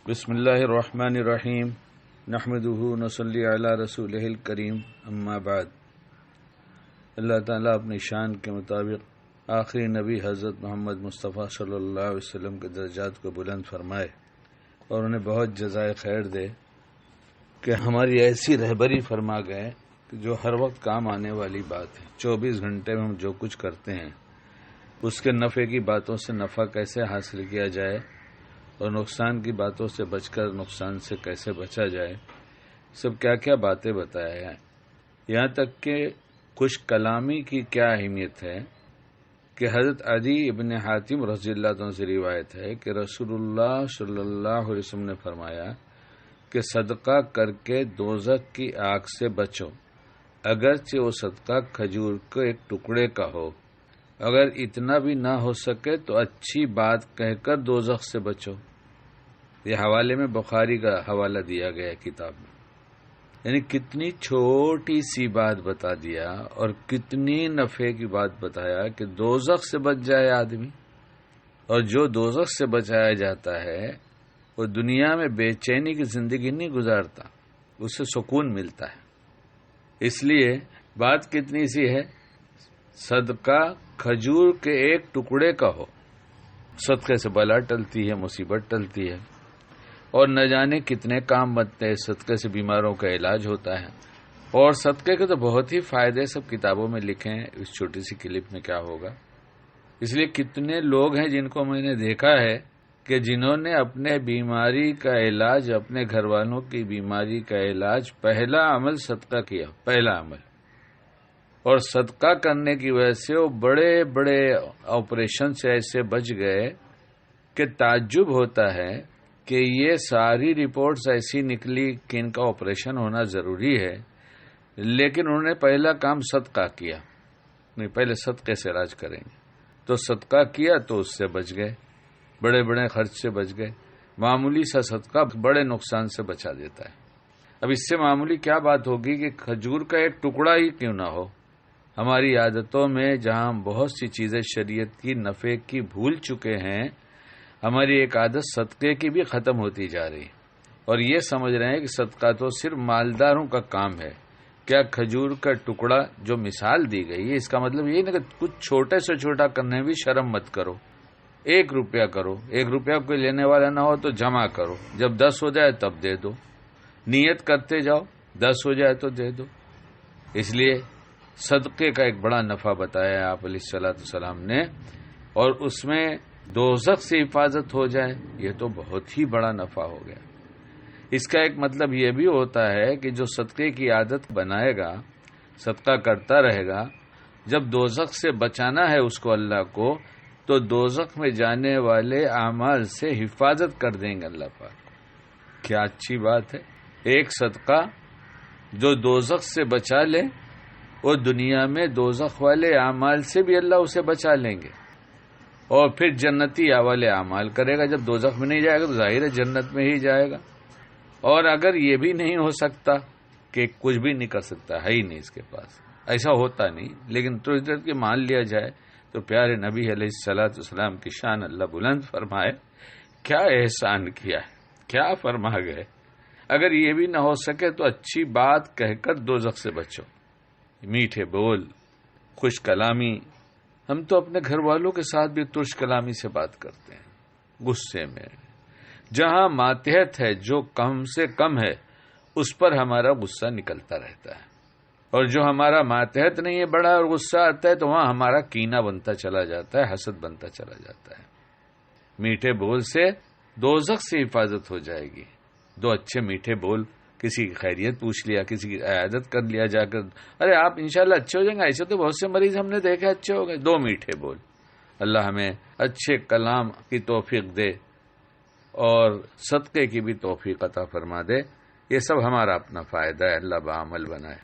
بسم اللہ الرحمن الرحیم نحمدہ نصلی علی رسولہ الکریم اما بعد۔ اللہ تعالیٰ اپنی شان کے مطابق آخری نبی حضرت محمد مصطفیٰ صلی اللہ علیہ وسلم کے درجات کو بلند فرمائے اور انہیں بہت جزائے خیر دے کہ ہماری ایسی رہبری فرما گئے کہ جو ہر وقت کام آنے والی بات ہے۔ 24 گھنٹے میں ہم جو کچھ کرتے ہیں اس کے نفع کی باتوں سے نفع کیسے حاصل کیا جائے اور نقصان کی باتوں سے بچ کر نقصان سے کیسے بچا جائے، سب کیا کیا باتیں بتایا ہے۔ یہاں تک کہ خوش کلامی کی کیا اہمیت ہے کہ حضرت عدی ابن حاتم رضی اللہ عنہ سے روایت ہے کہ رسول اللہ صلی اللہ علیہ وسلم نے فرمایا کہ صدقہ کر کے دوزخ کی آگ سے بچو، اگرچہ وہ صدقہ کھجور کے ایک ٹکڑے کا ہو، اگر اتنا بھی نہ ہو سکے تو اچھی بات کہہ کر دوزخ سے بچو۔ یہ حوالے میں بخاری کا حوالہ دیا گیا ہے کتاب میں۔ یعنی کتنی چھوٹی سی بات بتا دیا اور کتنی نفع کی بات بتایا کہ دوزخ سے بچ جائے آدمی، اور جو دوزخ سے بچایا جاتا ہے وہ دنیا میں بے چینی کی زندگی نہیں گزارتا، اسے سکون ملتا ہے۔ اس لیے بات کتنی سی ہے، صدقہ کھجور کے ایک ٹکڑے کا ہو، صدقے سے بلا ٹلتی ہے، مصیبت ٹلتی ہے، اور نہ جانے کتنے کام بنتے ہیں۔ صدقے سے بیماروں کا علاج ہوتا ہے، اور صدقے کے تو بہت ہی فائدے سب کتابوں میں لکھے ہیں، اس چھوٹی سی کلپ میں کیا ہوگا۔ اس لیے کتنے لوگ ہیں جن کو میں نے دیکھا ہے کہ جنہوں نے اپنے بیماری کا علاج، اپنے گھر والوں کی بیماری کا علاج، پہلا عمل صدقہ کیا، پہلا عمل، اور صدقہ کرنے کی وجہ سے وہ بڑے بڑے آپریشن سے ایسے بچ گئے کہ تعجب ہوتا ہے کہ یہ ساری رپورٹس ایسی نکلی کہ ان کا آپریشن ہونا ضروری ہے، لیکن انہوں نے پہلا کام صدقہ کیا، نہیں پہلے صدقے سے علاج کریں گے، تو صدقہ کیا تو اس سے بچ گئے، بڑے بڑے خرچ سے بچ گئے۔ معمولی سا صدقہ بڑے نقصان سے بچا دیتا ہے۔ اب اس سے معمولی کیا بات ہوگی کہ کھجور کا ایک ٹکڑا ہی کیوں نہ ہو۔ ہماری عادتوں میں جہاں ہم بہت سی چیزیں شریعت کی نفع کی بھول چکے ہیں، ہماری ایک عادت صدقے کی بھی ختم ہوتی جا رہی ہے، اور یہ سمجھ رہے ہیں کہ صدقہ تو صرف مالداروں کا کام ہے۔ کیا کھجور کا ٹکڑا جو مثال دی گئی ہے، اس کا مطلب یہ نہیں کہ کچھ چھوٹے سے چھوٹا کرنے بھی شرم مت کرو۔ 1 روپیہ کرو، 1 روپیہ کوئی لینے والا نہ ہو تو جمع کرو، جب 10 ہو جائے تب دے دو، نیت کرتے جاؤ، 10 ہو جائے تو دے دو۔ اس لیے صدقے کا ایک بڑا نفع بتایا ہے آپ علیہ الصلوۃ والسلام نے، اور اس میں دوزخ سے حفاظت ہو جائے، یہ تو بہت ہی بڑا نفع ہو گیا۔ اس کا ایک مطلب یہ بھی ہوتا ہے کہ جو صدقے کی عادت بنائے گا، صدقہ کرتا رہے گا، جب دوزخ سے بچانا ہے اس کو اللہ کو، تو دوزخ میں جانے والے اعمال سے حفاظت کر دیں گے اللہ پاک۔ کیا اچھی بات ہے، ایک صدقہ جو دوزخ سے بچا لے، اور دنیا میں دوزخ والے اعمال سے بھی اللہ اسے بچا لیں گے، اور پھر جنتی والے اعمال کرے گا۔ جب دوزخ میں نہیں جائے گا تو ظاہر ہے جنت میں ہی جائے گا۔ اور اگر یہ بھی نہیں ہو سکتا کہ کچھ بھی نہیں کر سکتا، ہے ہی نہیں اس کے پاس، ایسا ہوتا نہیں، لیکن تو ادھر کے مان لیا جائے تو پیارے نبی علیہ الصلوۃ والسلام کی شان اللہ بلند فرمائے، کیا احسان کیا ہے، کیا فرما گئے۔ اگر یہ بھی نہ ہو سکے تو اچھی بات کہہ کر دوزخ سے بچو، میٹھے بول، خوش کلامی۔ ہم تو اپنے گھر والوں کے ساتھ بھی ترش کلامی سے بات کرتے ہیں، غصے میں۔ جہاں ماتحت ہے، جو کم سے کم ہے، اس پر ہمارا غصہ نکلتا رہتا ہے، اور جو ہمارا ماتحت نہیں ہے بڑا اور غصہ آتا ہے تو وہاں ہمارا کینہ بنتا چلا جاتا ہے، حسد بنتا چلا جاتا ہے۔ میٹھے بول سے دوزخ سے حفاظت ہو جائے گی۔ 2 اچھے میٹھے بول، کسی کی خیریت پوچھ لیا، کسی کی عیادت کر لیا جا کر، ارے آپ انشاءاللہ اچھے ہو جائیں گے، ایسے تو بہت سے مریض ہم نے دیکھے اچھے ہو گئے۔ 2 میٹھے بول، اللہ ہمیں اچھے کلام کی توفیق دے اور صدقے کی بھی توفیق عطا فرما دے۔ یہ سب ہمارا اپنا فائدہ ہے، اللہ بعمل بنائے۔